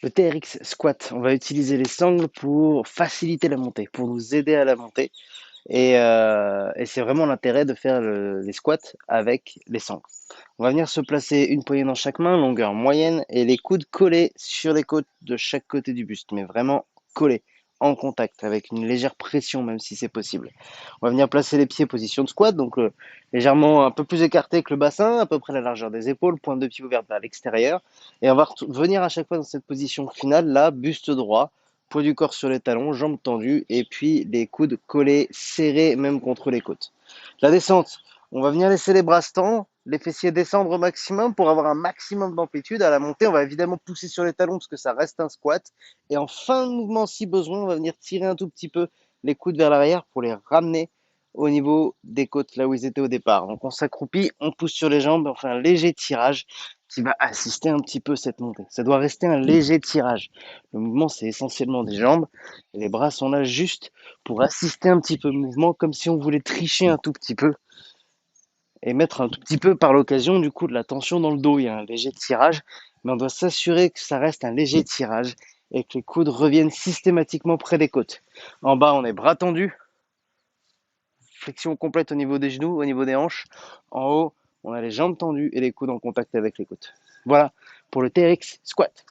Le TRX squat, on va utiliser les sangles pour faciliter la montée, pour nous aider à la montée. Et c'est vraiment l'intérêt de faire les squats avec les sangles. On va venir se placer une poignée dans chaque main, longueur moyenne, et les coudes collés sur les côtes de chaque côté du buste, mais vraiment collés, en contact, avec une légère pression, même si c'est possible. On va venir placer les pieds position de squat, donc légèrement un peu plus écarté que le bassin, à peu près la largeur des épaules, pointe de pied ouverte vers l'extérieur. Et on va venir à chaque fois dans cette position finale, là, buste droit, poids du corps sur les talons, jambes tendues, et puis les coudes collés, serrés, même contre les côtes. La descente, on va venir laisser les bras se tendre, les fessiers descendre au maximum pour avoir un maximum d'amplitude. À la montée, on va évidemment pousser sur les talons parce que ça reste un squat. Et en fin de mouvement, si besoin, on va venir tirer un tout petit peu les coudes vers l'arrière pour les ramener au niveau des côtes, là où ils étaient au départ. Donc on s'accroupit, on pousse sur les jambes, on fait un léger tirage qui va assister un petit peu cette montée. Ça doit rester un léger tirage. Le mouvement, c'est essentiellement des jambes. Et les bras sont là juste pour assister un petit peu au mouvement, comme si on voulait tricher un tout petit peu et mettre un tout petit peu par l'occasion du coup de la tension dans le dos. Il y a un léger tirage, mais on doit s'assurer que ça reste un léger tirage et que les coudes reviennent systématiquement près des côtes. En bas, on est bras tendus, flexion complète au niveau des genoux, au niveau des hanches. En haut, on a les jambes tendues et les coudes en contact avec les côtes. Voilà pour le TRX squat.